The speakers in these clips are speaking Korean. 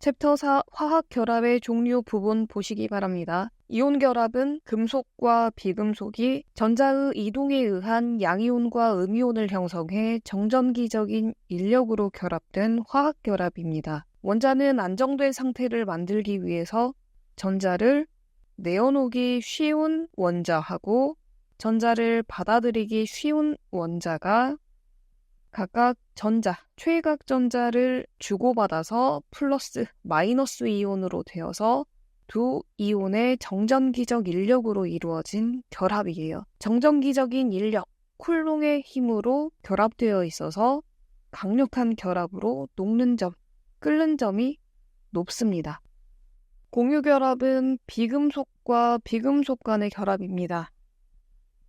챕터 4 화학 결합의 종류 부분 보시기 바랍니다. 이온 결합은 금속과 비금속이 전자의 이동에 의한 양이온과 음이온을 형성해 정전기적인 인력으로 결합된 화학 결합입니다. 원자는 안정된 상태를 만들기 위해서 전자를 내어놓기 쉬운 원자하고 전자를 받아들이기 쉬운 원자가 각각 최각 전자를 주고받아서 플러스, 마이너스 이온으로 되어서 두 이온의 정전기적 인력으로 이루어진 결합이에요. 정전기적인 인력, 쿨롱의 힘으로 결합되어 있어서 강력한 결합으로 녹는 점, 끓는 점이 높습니다. 공유결합은 비금속과 비금속 간의 결합입니다.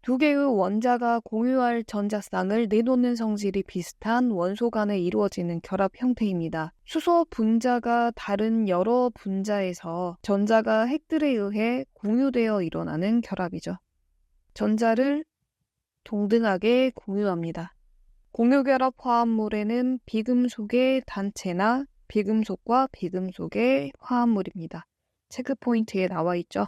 두 개의 원자가 공유할 전자쌍을 내놓는 성질이 비슷한 원소 간에 이루어지는 결합 형태입니다. 수소 분자가 다른 여러 분자에서 전자가 핵들에 의해 공유되어 일어나는 결합이죠. 전자를 동등하게 공유합니다. 공유결합 화합물에는 비금속의 단체나 비금속과 비금속의 화합물입니다. 체크 포인트에 나와 있죠.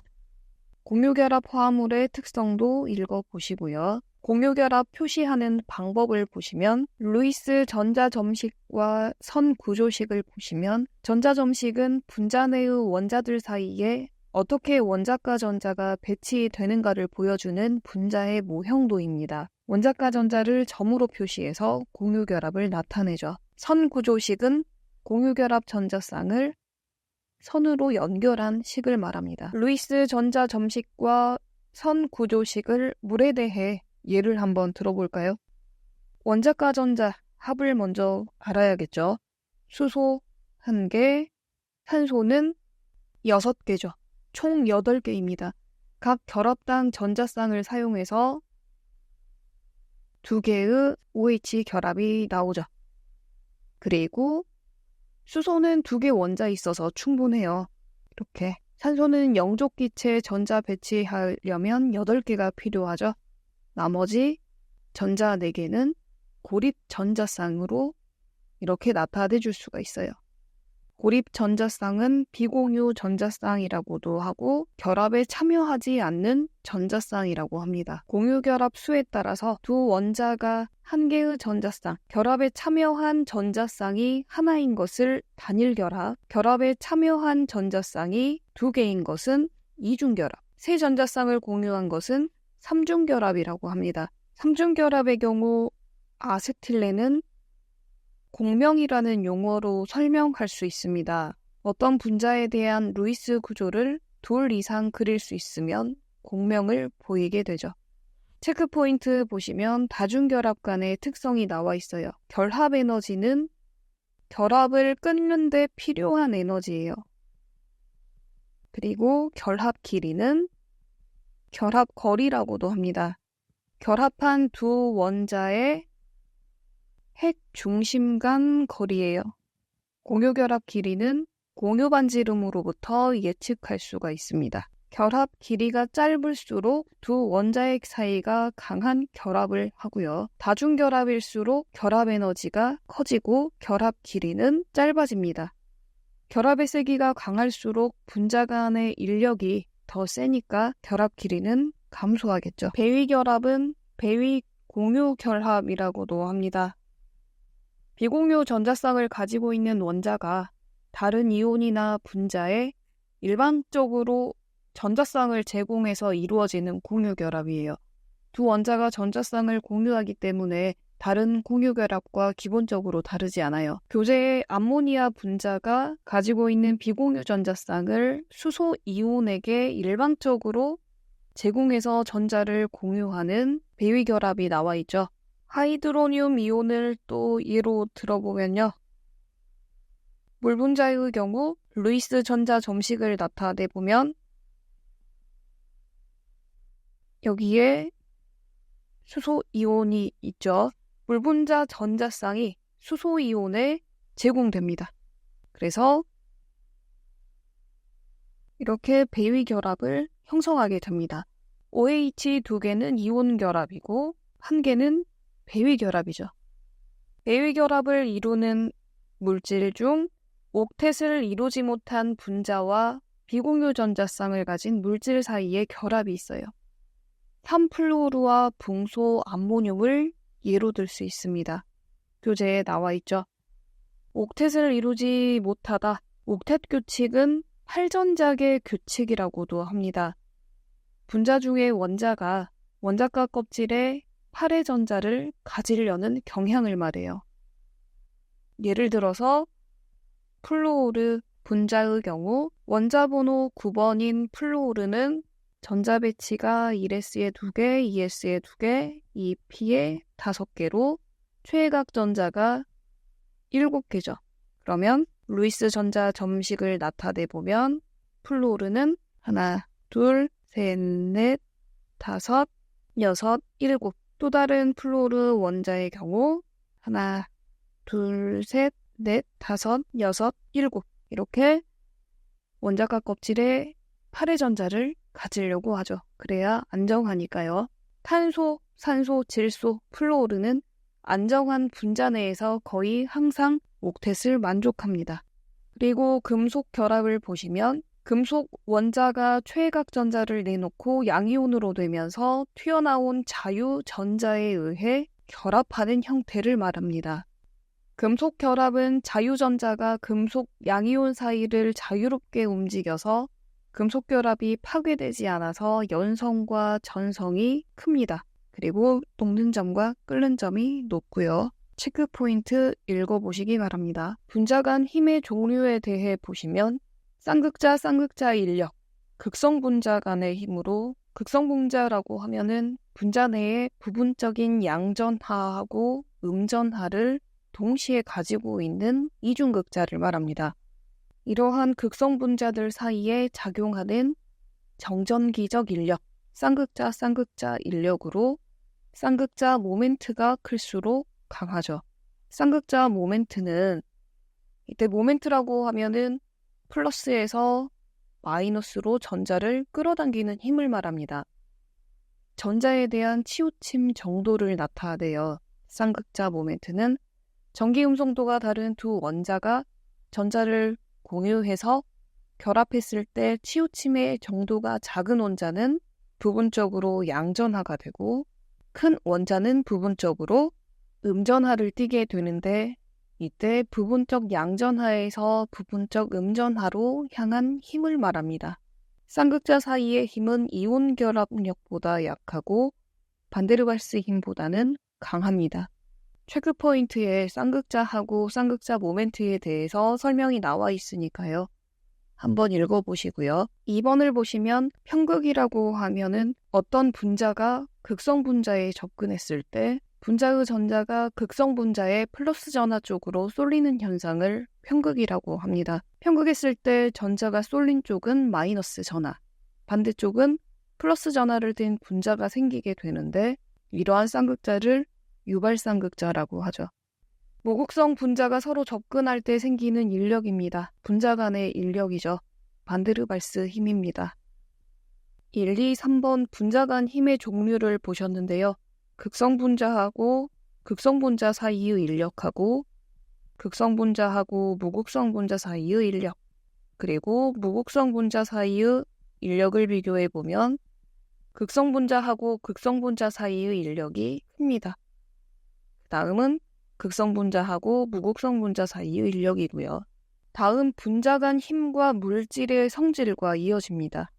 공유결합 화합물의 특성도 읽어보시고요. 공유결합 표시하는 방법을 보시면 루이스 전자점식과 선구조식을 보시면 전자점식은 분자 내의 원자들 사이에 어떻게 원자과 전자가 배치되는가를 보여주는 분자의 모형도입니다. 원자과 전자를 점으로 표시해서 공유결합을 나타내죠. 선구조식은 공유결합 전자쌍을 선으로 연결한 식을 말합니다. 루이스 전자 점식과 선 구조식을 물에 대해 예를 한번 들어볼까요? 원자과 전자 합을 먼저 알아야겠죠. 수소 1개, 산소는 6개죠. 총 8개입니다. 각 결합당 전자쌍을 사용해서 2개의 OH 결합이 나오죠. 그리고 수소는 2개 원자 있어서 충분해요. 이렇게. 산소는 영족기체 전자 배치하려면 8개가 필요하죠. 나머지 전자 4개는 고립 전자쌍으로 이렇게 나타내 줄 수가 있어요. 고립 전자쌍은 비공유 전자쌍이라고도 하고 결합에 참여하지 않는 전자쌍이라고 합니다. 공유결합 수에 따라서 두 원자가 한 개의 전자쌍, 결합에 참여한 전자쌍이 하나인 것을 단일결합, 결합에 참여한 전자쌍이 2개인 것은 이중결합, 세 전자쌍을 공유한 것은 삼중결합이라고 합니다. 삼중결합의 경우 아세틸렌은 공명이라는 용어로 설명할 수 있습니다. 어떤 분자에 대한 루이스 구조를 둘 이상 그릴 수 있으면 공명을 보이게 되죠. 체크포인트 보시면 다중결합 간의 특성이 나와 있어요. 결합 에너지는 결합을 끊는 데 필요한 에너지예요. 그리고 결합 길이는 결합 거리라고도 합니다. 결합한 두 원자의 핵 중심 간 거리예요. 공유결합 길이는 공유반지름으로부터 예측할 수가 있습니다. 결합 길이가 짧을수록 두 원자핵 사이가 강한 결합을 하고요. 다중결합일수록 결합 에너지가 커지고 결합 길이는 짧아집니다. 결합의 세기가 강할수록 분자 간의 인력이 더 세니까 결합 길이는 감소하겠죠. 배위결합은 배위 공유결합이라고도 합니다. 비공유 전자쌍을 가지고 있는 원자가 다른 이온이나 분자에 일반적으로 전자쌍을 제공해서 이루어지는 공유결합이에요. 두 원자가 전자쌍을 공유하기 때문에 다른 공유결합과 기본적으로 다르지 않아요. 교재의 암모니아 분자가 가지고 있는 비공유 전자쌍을 수소 이온에게 일방적으로 제공해서 전자를 공유하는 배위결합이 나와 있죠. 하이드로늄 이온을 또 예로 들어보면요. 물 분자의 경우 루이스 전자 점식을 나타내보면 여기에 수소 이온이 있죠. 물 분자 전자쌍이 수소 이온에 제공됩니다. 그래서 이렇게 배위 결합을 형성하게 됩니다. OH 2개는 이온 결합이고 1개는 배위 결합이죠. 배위 결합을 이루는 물질 중 옥텟을 이루지 못한 분자와 비공유 전자쌍을 가진 물질 사이에 결합이 있어요. 탄플루오르와 붕소 암모늄을 예로 들 수 있습니다. 교재에 나와 있죠. 옥텟을 이루지 못하다. 옥텟 규칙은 8전작의 규칙이라고도 합니다. 분자 중에 원자가 원자가 껍질에 8의 전자를 가지려는 경향을 말해요. 예를 들어서 플루오르 분자의 경우 원자 번호 9번인 플루오르는 전자 배치가 1s에 2개, 2s에 2개, 2p에 5개로 최외각 전자가 7개죠. 그러면 루이스 전자 점식을 나타내 보면 플루오르는 하나, 둘, 셋, 넷, 다섯, 여섯, 일곱. 또 다른 플루오르 원자의 경우 하나, 둘, 셋, 넷, 다섯, 여섯, 일곱. 이렇게 원자가 껍질에 8의 전자를 가지려고 하죠. 그래야 안정하니까요. 탄소, 산소, 질소, 플루오르는 안정한 분자 내에서 거의 항상 옥텟을 만족합니다. 그리고 금속 결합을 보시면 금속 원자가 최외각 전자를 내놓고 양이온으로 되면서 튀어나온 자유 전자에 의해 결합하는 형태를 말합니다. 금속 결합은 자유 전자가 금속 양이온 사이를 자유롭게 움직여서 금속 결합이 파괴되지 않아서 연성과 전성이 큽니다. 그리고 녹는 점과 끓는 점이 높고요. 체크 포인트 읽어보시기 바랍니다. 분자 간 힘의 종류에 대해 보시면 쌍극자, 쌍극자 인력, 극성분자 간의 힘으로 극성분자라고 하면은 분자 내에 부분적인 양전하하고 음전하를 동시에 가지고 있는 이중극자를 말합니다. 이러한 극성분자들 사이에 작용하는 정전기적 인력, 쌍극자, 쌍극자 인력으로 쌍극자 모멘트가 클수록 강하죠. 쌍극자 모멘트는 이때 모멘트라고 하면은 플러스에서 마이너스로 전자를 끌어당기는 힘을 말합니다. 전자에 대한 치우침 정도를 나타내요. 쌍극자 모멘트는 전기 음성도가 다른 두 원자가 전자를 공유해서 결합했을 때 치우침의 정도가 작은 원자는 부분적으로 양전하가 되고 큰 원자는 부분적으로 음전하를 띠게 되는데 이때 부분적 양전하에서 부분적 음전하로 향한 힘을 말합니다. 쌍극자 사이의 힘은 이온 결합력보다 약하고 반데르발스 힘보다는 강합니다. 체크 포인트에 쌍극자하고 쌍극자 모멘트에 대해서 설명이 나와 있으니까요. 한번 읽어보시고요. 2번을 보시면 편극이라고 하면은 어떤 분자가 극성 분자에 접근했을 때 분자의 전자가 극성 분자의 플러스 전하 쪽으로 쏠리는 현상을 편극이라고 합니다. 편극했을 때 전자가 쏠린 쪽은 마이너스 전하, 반대쪽은 플러스 전하를 띤 분자가 생기게 되는데 이러한 쌍극자를 유발쌍극자라고 하죠. 무극성 분자가 서로 접근할 때 생기는 인력입니다. 분자 간의 인력이죠. 반데르발스 힘입니다. 1, 2, 3번 분자 간 힘의 종류를 보셨는데요. 극성 분자하고 극성 분자 사이의 인력하고 극성 분자하고 무극성 분자 사이의 인력 그리고 무극성 분자 사이의 인력을 비교해 보면 극성 분자하고 극성 분자 사이의 인력이 큽니다. 다음은 극성 분자하고 무극성 분자 사이의 인력이고요. 다음 분자 간 힘과 물질의 성질과 이어집니다.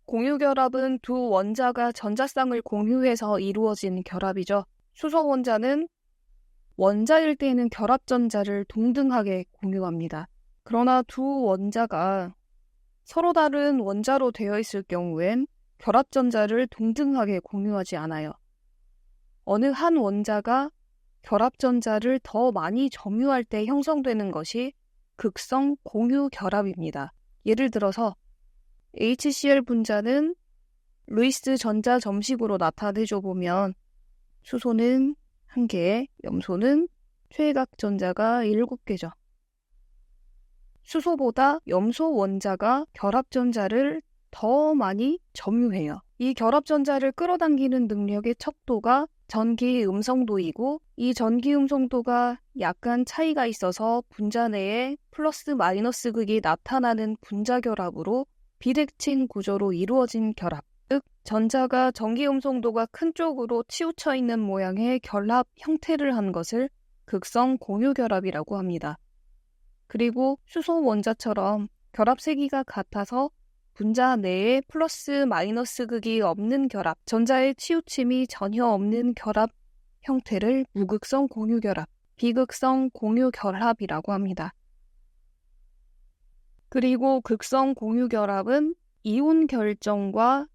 공유결합은 두 원자가 전자쌍을 공유해서 이루어진 결합이죠. 수소 원자는 원자일 때에는 결합전자를 동등하게 공유합니다. 그러나 두 원자가 서로 다른 원자로 되어 있을 경우엔 결합전자를 동등하게 공유하지 않아요. 어느 한 원자가 결합전자를 더 많이 점유할 때 형성되는 것이 극성 공유 결합입니다. 예를 들어서 HCl 분자는 루이스 전자 점식으로 나타내줘 보면 수소는 1개, 염소는 최외각 전자가 7개죠. 수소보다 염소 원자가 결합전자를 더 많이 점유해요. 이 결합전자를 끌어당기는 능력의 척도가 전기 음성도이고 이 전기 음성도가 약간 차이가 있어서 분자 내에 플러스 마이너스 극이 나타나는 분자 결합으로 비대칭 구조로 이루어진 결합, 즉 전자가 전기 음성도가 큰 쪽으로 치우쳐 있는 모양의 결합 형태를 한 것을 극성 공유 결합이라고 합니다. 그리고 수소 원자처럼 결합 세기가 같아서 분자 내에 플러스 마이너스 극이 없는 결합, 전자의 치우침이 전혀 없는 결합 형태를 무극성 공유 결합, 비극성 공유 결합이라고 합니다. 그리고 극성 공유 결합은 이온 결정과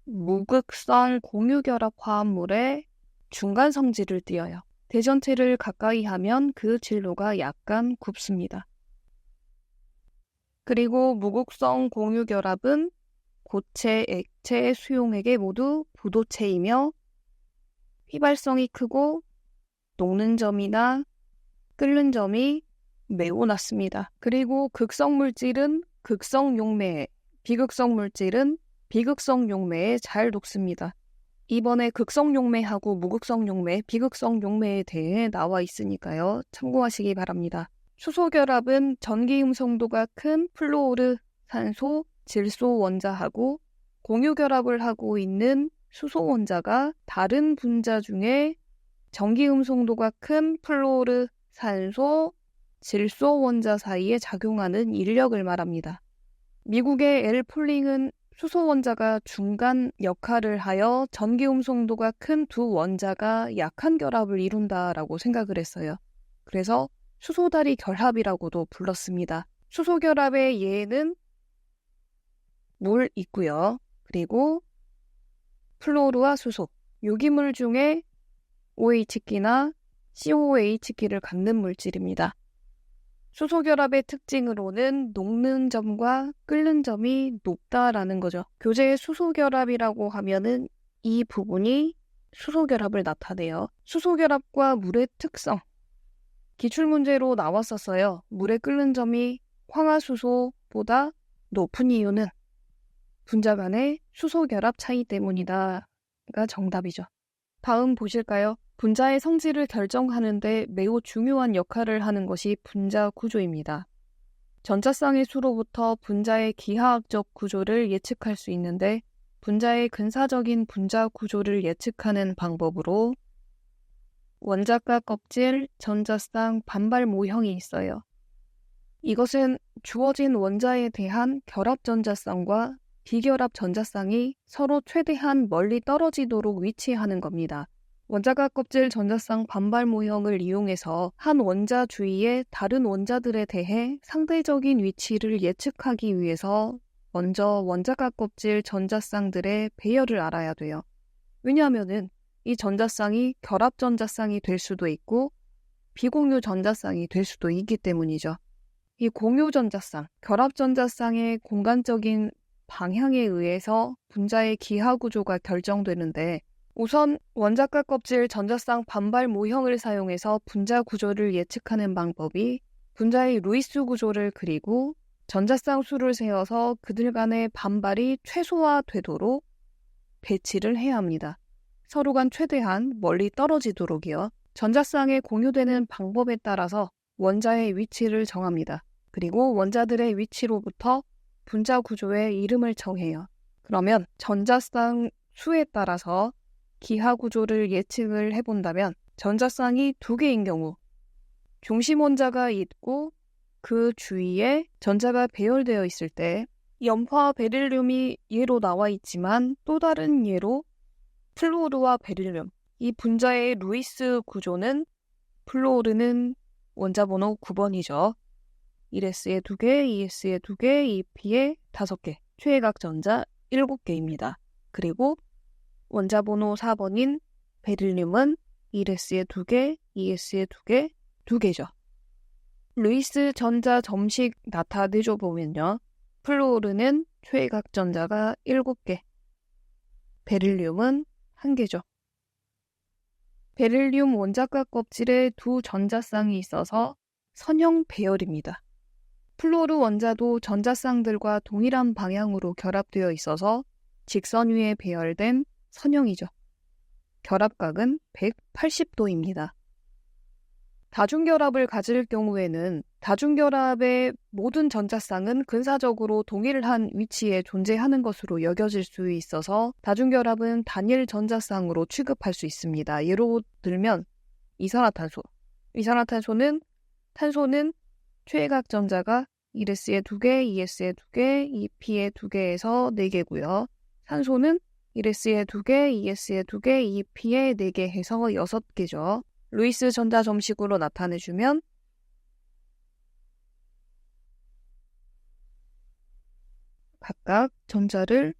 무극성 공유 결합 화합물의 중간 성질을 띠어요. 대전체를 가까이 하면 그 진로가 약간 굽습니다. 그리고 무극성 공유 결합은 고체, 액체, 수용액에 모두 부도체이며 휘발성이 크고 녹는 점이나 끓는 점이 매우 낮습니다. 그리고 극성 물질은 극성 용매에, 비극성 물질은 비극성 용매에 잘 녹습니다. 이번에 극성 용매하고 무극성 용매, 비극성 용매에 대해 나와 있으니까요. 참고하시기 바랍니다. 수소 결합은 전기 음성도가 큰 플루오르, 산소, 질소 원자하고 공유 결합을 하고 있는 수소 원자가 다른 분자 중에 전기 음성도가 큰 플루오르, 산소, 질소 원자 사이에 작용하는 인력을 말합니다. 미국의 엘 폴링은 수소 원자가 중간 역할을 하여 전기 음성도가 큰 두 원자가 약한 결합을 이룬다라고 생각을 했어요. 그래서 수소다리 결합이라고도 불렀습니다. 수소 결합의 예는 물 있고요. 그리고 플로르와 수소, 유기물 중에 OH기나 COH기를 갖는 물질입니다. 수소 결합의 특징으로는 녹는 점과 끓는 점이 높다라는 거죠. 교재의 수소 결합이라고 하면은 이 부분이 수소 결합을 나타내요. 수소 결합과 물의 특성. 기출문제로 나왔었어요. 물의 끓는 점이 황화수소보다 높은 이유는 분자 간의 수소 결합 차이 때문이다가 정답이죠. 다음 보실까요? 분자의 성질을 결정하는 데 매우 중요한 역할을 하는 것이 분자 구조입니다. 전자쌍의 수로부터 분자의 기하학적 구조를 예측할 수 있는데 분자의 근사적인 분자 구조를 예측하는 방법으로 원자가 껍질, 전자쌍, 반발 모형이 있어요. 이것은 주어진 원자에 대한 결합 전자쌍과 비결합 전자쌍이 서로 최대한 멀리 떨어지도록 위치하는 겁니다. 원자가 껍질 전자쌍 반발 모형을 이용해서 한 원자 주위의 다른 원자들에 대해 상대적인 위치를 예측하기 위해서 먼저 원자가 껍질 전자쌍들의 배열을 알아야 돼요. 왜냐하면은 이 전자쌍이 결합 전자쌍이 될 수도 있고 비공유 전자쌍이 될 수도 있기 때문이죠. 이 공유 전자쌍, 결합 전자쌍의 공간적인 방향에 의해서 분자의 기하 구조가 결정되는데 우선 원자가 껍질 전자쌍 반발 모형을 사용해서 분자 구조를 예측하는 방법이 분자의 루이스 구조를 그리고 전자쌍 수를 세어서 그들 간의 반발이 최소화되도록 배치를 해야 합니다. 서로 간 최대한 멀리 떨어지도록이요. 전자쌍에 공유되는 방법에 따라서 원자의 위치를 정합니다. 그리고 원자들의 위치로부터 분자 구조의 이름을 정해요. 그러면 전자쌍 수에 따라서 기하 구조를 예측을 해본다면 전자쌍이 2개인 경우 중심 원자가 있고 그 주위에 전자가 배열되어 있을 때 염화 베릴륨이 예로 나와 있지만 또 다른 예로 플루오르와 베릴륨, 이 분자의 루이스 구조는 플루오르는 원자 번호 9번이죠. 1s에 2개, 2s에 2개, 2p에 5개, 최외각 전자 7개입니다. 그리고 원자 번호 4번인 베릴륨은 1s에 2개, 2s에 2개, 2개죠. 루이스 전자 점식 나타내줘 보면요. 플루오르는 최외각 전자가 7개, 베릴륨은 1개죠. 베릴륨 원자가 껍질에 2 전자쌍이 있어서 선형 배열입니다. 플루오르 원자도 전자쌍들과 동일한 방향으로 결합되어 있어서 직선 위에 배열된 선형이죠. 결합각은 180도입니다. 다중결합을 가질 경우에는 다중결합의 모든 전자쌍은 근사적으로 동일한 위치에 존재하는 것으로 여겨질 수 있어서 다중결합은 단일 전자쌍으로 취급할 수 있습니다. 예로 들면 이산화탄소. 이산화탄소는 최외각 전자가 1s에 2개, 2s에 2개, 2p에 2개에서 4개고요. 산소는 1s에 2개, 2s에 2개, 2p에 4개 해서 6개죠. 루이스 전자 점식으로 나타내주면 각각 전자를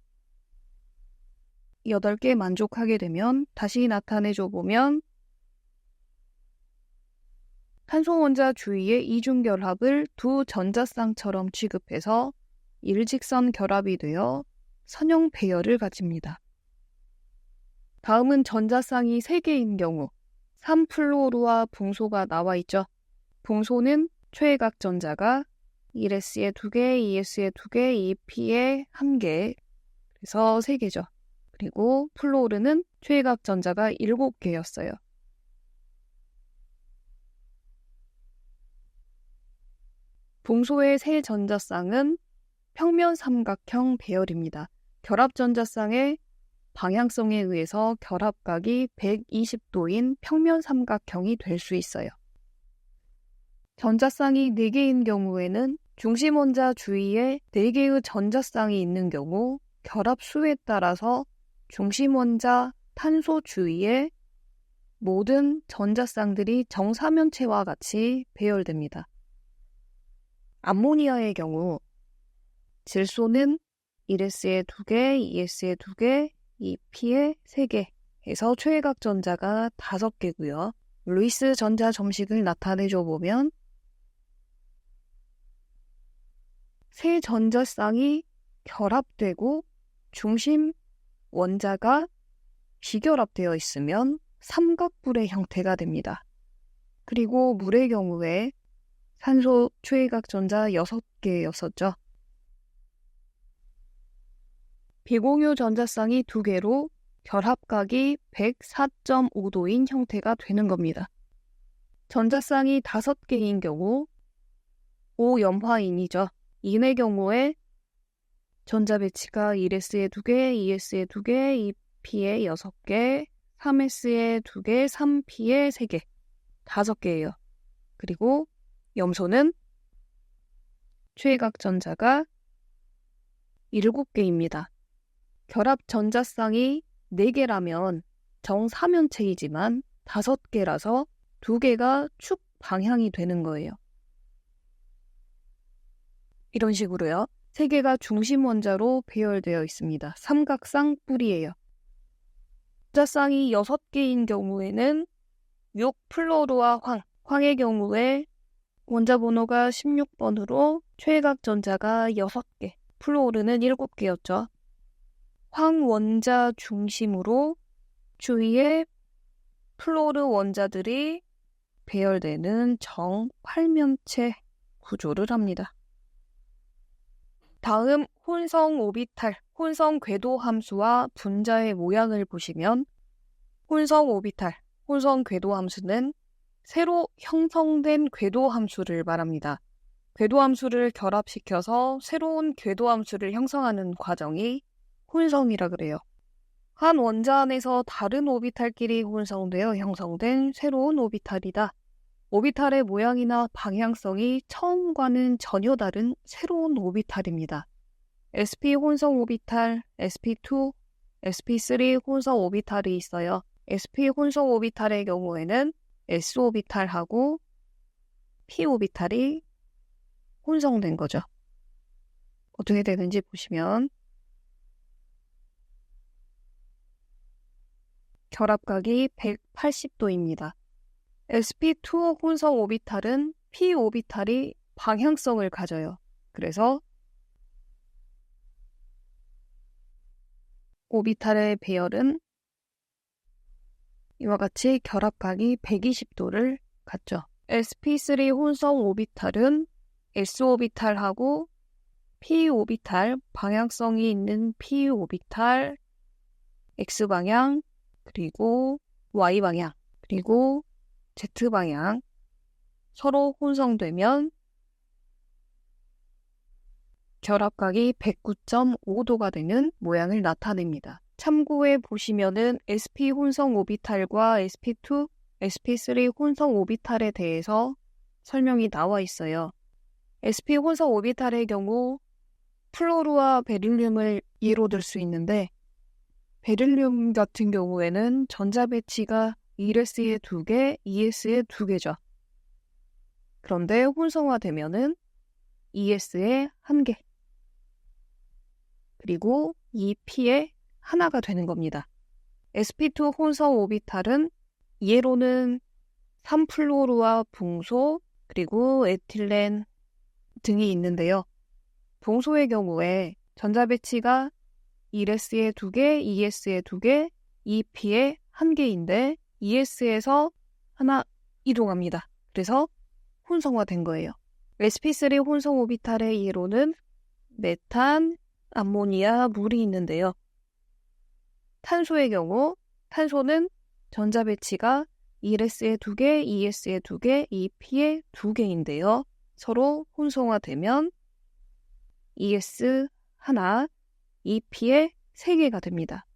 8개 만족하게 되면 다시 나타내줘 보면 탄소 원자 주위의 이중결합을 두 전자쌍처럼 취급해서 일직선 결합이 되어 선형 배열을 가집니다. 다음은 전자쌍이 3개인 경우 3플로르와 붕소가 나와 있죠. 붕소는 최외각 전자가 1s에 2개, 2s에 2개, 2p에 1개, 그래서 3개죠. 그리고 플로르는 최외각 전자가 7개였어요. 붕소의 세 전자쌍은 평면 삼각형 배열입니다. 결합 전자쌍의 방향성에 의해서 결합각이 120도인 평면 삼각형이 될 수 있어요. 전자쌍이 4개인 경우에는 중심 원자 주위에 4개의 전자쌍이 있는 경우 결합 수에 따라서 중심 원자 탄소 주위에 모든 전자쌍들이 정사면체와 같이 배열됩니다. 암모니아의 경우 질소는 1s에 2개, 2s에 2개, 2p에 3개 해서 최외각 전자가 5개고요. 루이스 전자 점식을 나타내줘 보면 세 전자쌍이 결합되고 중심 원자가 비결합되어 있으면 삼각불의 형태가 됩니다. 그리고 물의 경우에 산소 최외각 전자 6개였었죠. 비공유 전자쌍이 2개로 결합각이 104.5도인 형태가 되는 겁니다. 전자쌍이 5개인 경우 5염화인이죠. 인의 경우에 전자 배치가 1s에 2개, 2s에 2개, 2p에 6개, 3s에 2개, 3p에 3개, 5개예요. 그리고 염소는 최외각 전자가 7개입니다. 결합 전자쌍이 4개라면 정사면체이지만 5개라서 2개가 축 방향이 되는 거예요. 이런 식으로요. 3개가 중심 원자로 배열되어 있습니다. 삼각쌍 뿔이에요. 전자쌍이 6개인 경우에는 6플로르와 황의 경우에 원자 번호가 16번으로 최외각 전자가 6개, 플로르는 7개였죠. 황 원자 중심으로 주위에 플로르 원자들이 배열되는 정팔면체 구조를 합니다. 다음 혼성 오비탈, 혼성 궤도 함수와 분자의 모양을 보시면 혼성 오비탈, 혼성 궤도 함수는 새로 형성된 궤도 함수를 말합니다. 궤도 함수를 결합시켜서 새로운 궤도 함수를 형성하는 과정이 혼성이라 그래요. 한 원자 안에서 다른 오비탈끼리 혼성되어 형성된 새로운 오비탈이다. 오비탈의 모양이나 방향성이 처음과는 전혀 다른 새로운 오비탈입니다. sp 혼성 오비탈, sp2, sp3 혼성 오비탈이 있어요. sp 혼성 오비탈의 경우에는 s 오비탈하고 p 오비탈이 혼성된 거죠. 어떻게 되는지 보시면 결합각이 180도입니다. sp2 혼성 오비탈은 p 오비탈이 방향성을 가져요. 그래서 오비탈의 배열은 이와 같이 결합각이 120도를 갖죠. sp3 혼성 오비탈은 s 오비탈하고 p 오비탈, 방향성이 있는 p 오비탈, x방향, 그리고 Y방향, 그리고 Z방향 서로 혼성되면 결합각이 109.5도가 되는 모양을 나타냅니다. 참고해 보시면은 sp 혼성 오비탈과 sp2, sp3 혼성 오비탈에 대해서 설명이 나와 있어요. sp 혼성 오비탈의 경우 플로르와 베릴륨을 예로 들 수 있는데 베릴륨 같은 경우에는 전자 배치가 1s에 2개, 2s에 2개죠. 그런데 혼성화되면은 2s에 1개, 그리고 2p에 하나가 되는 겁니다. sp2 혼성 오비탈은 예로는 3플로르와 붕소, 그리고 에틸렌 등이 있는데요. 붕소의 경우에 전자 배치가 1s에 2개, 2s에 2개, 2p에 1개인데 2s에서 하나 이동합니다. 그래서 혼성화된 거예요. sp3 혼성 오비탈의 예로는 메탄, 암모니아, 물이 있는데요. 탄소의 경우 탄소는 전자 배치가 1s에 2개, 2s에 2개, 2p에 2개인데요. 서로 혼성화되면 2s 하나, 2p에 3개가 됩니다.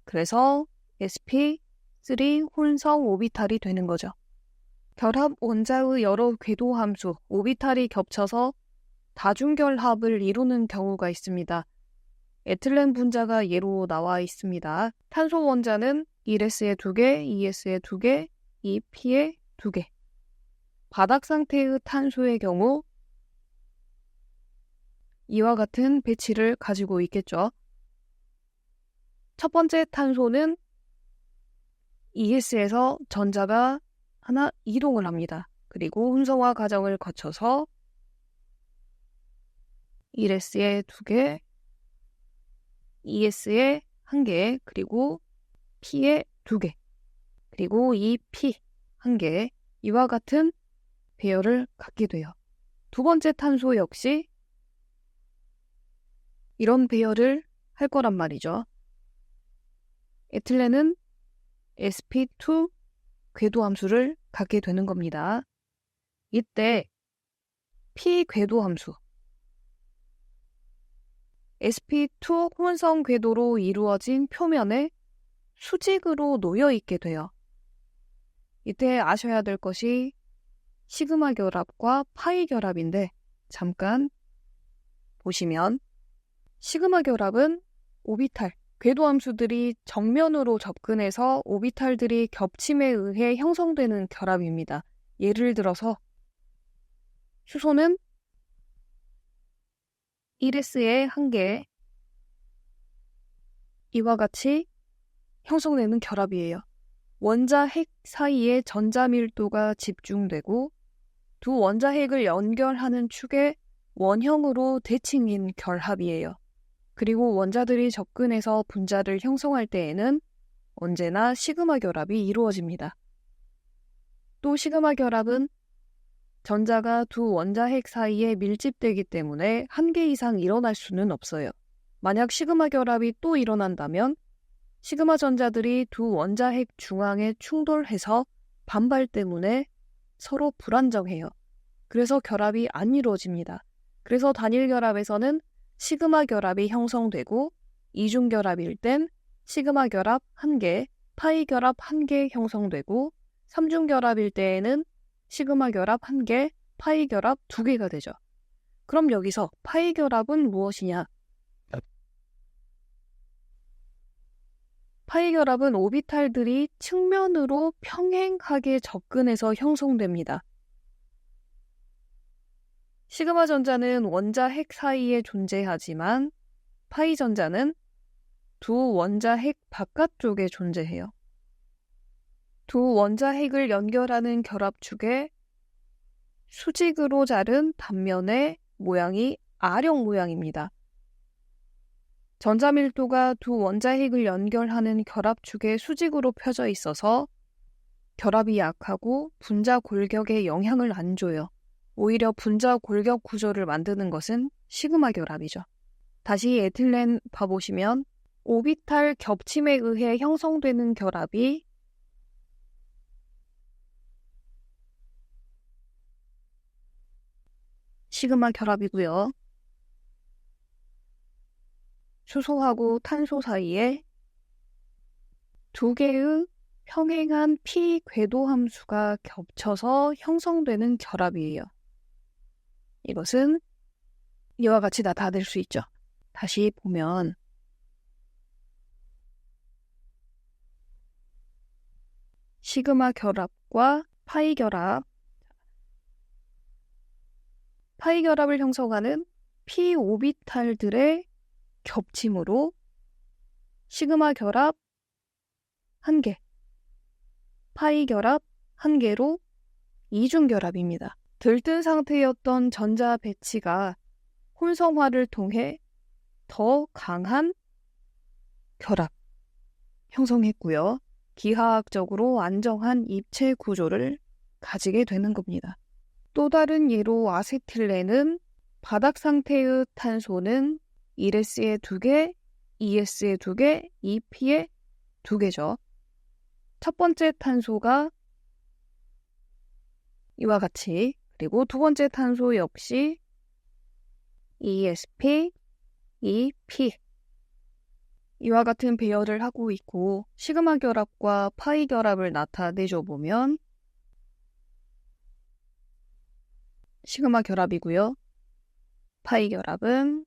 그래서 sp3 혼성 오비탈이 되는 거죠. 결합 원자의 여러 궤도 함수, 오비탈이 겹쳐서 다중결합을 이루는 경우가 있습니다. 에틸렌 분자가 예로 나와 있습니다. 탄소 원자는 1s에 2개, 2s에 2개, 2p에 2개. 바닥 상태의 탄소의 경우 이와 같은 배치를 가지고 있겠죠. 첫 번째 탄소는 2s에서 전자가 하나 이동을 합니다. 그리고 혼성화 과정을 거쳐서 1s에 2개, 2s에 1개, 그리고 p에 2개, 그리고 2p 1개, 이와 같은 배열을 갖게 돼요. 두 번째 탄소 역시 이런 배열을 할 거란 말이죠. 에틸렌은 sp2 궤도 함수를 갖게 되는 겁니다. 이때 p 궤도 함수, sp2 혼성 궤도로 이루어진 표면에 수직으로 놓여 있게 돼요. 이때 아셔야 될 것이 시그마 결합과 파이 결합인데 잠깐 보시면 시그마 결합은 오비탈, 궤도 함수들이 정면으로 접근해서 오비탈들이 겹침에 의해 형성되는 결합입니다. 예를 들어서 수소는 1s에 1개, 이와 같이 형성되는 결합이에요. 원자 핵 사이에 전자 밀도가 집중되고 두 원자 핵을 연결하는 축에 원형으로 대칭인 결합이에요. 그리고 원자들이 접근해서 분자를 형성할 때에는 언제나 시그마 결합이 이루어집니다. 또 시그마 결합은 전자가 두 원자 핵 사이에 밀집되기 때문에 한 개 이상 일어날 수는 없어요. 만약 시그마 결합이 또 일어난다면 시그마 전자들이 두 원자 핵 중앙에 충돌해서 반발 때문에 서로 불안정해요. 그래서 결합이 안 이루어집니다. 그래서 단일 결합에서는 시그마 결합이 형성되고 이중 결합일 땐 시그마 결합 1개, 파이 결합 1개 형성되고 삼중 결합일 때에는 시그마 결합 1개, 파이 결합 2개가 되죠. 그럼 여기서 파이 결합은 무엇이냐? 파이 결합은 오비탈들이 측면으로 평행하게 접근해서 형성됩니다. 시그마 전자는 원자 핵 사이에 존재하지만 파이 전자는 두 원자 핵 바깥쪽에 존재해요. 두 원자 핵을 연결하는 결합축에 수직으로 자른 단면의 모양이 R형 모양입니다. 전자 밀도가 두 원자 핵을 연결하는 결합축에 수직으로 펴져 있어서 결합이 약하고 분자 골격에 영향을 안 줘요. 오히려 분자 골격 구조를 만드는 것은 시그마 결합이죠. 다시 에틸렌 봐보시면 오비탈 겹침에 의해 형성되는 결합이 시그마 결합이고요. 수소하고 탄소 사이에 두 개의 평행한 p 궤도 함수가 겹쳐서 형성되는 결합이에요. 이것은 이와 같이 나타낼 수 있죠. 다시 보면 시그마 결합과 파이 결합, 파이 결합을 형성하는 p 오비탈들의 겹침으로 시그마 결합 1개, 파이 결합 1개로 이중 결합입니다. 들뜬 상태였던 전자 배치가 혼성화를 통해 더 강한 결합 형성했고요. 기하학적으로 안정한 입체 구조를 가지게 되는 겁니다. 또 다른 예로 아세틸렌은 바닥 상태의 탄소는 1s에 2개, 2s에 2개, 2p에 2개죠. 첫 번째 탄소가 이와 같이, 그리고 두 번째 탄소 역시 ESP, EP 이와 같은 배열을 하고 있고, 시그마 결합과 파이 결합을 나타내줘 보면 시그마 결합이고요. 파이 결합은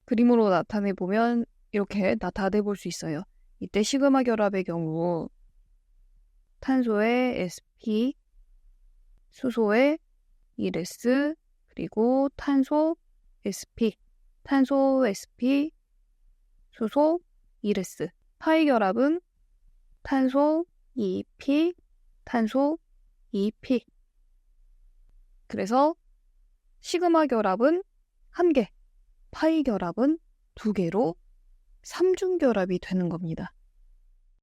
그림으로 나타내 보면 이렇게 나타내 볼 수 있어요. 이때 시그마 결합의 경우 탄소의 sp, 수소의 1s, 그리고 탄소 sp, 탄소 sp, 수소 1s. 파이 결합은 탄소 2p, 탄소 2p. 그래서 시그마 결합은 1개, 파이 결합은 2개로 3중 결합이 되는 겁니다.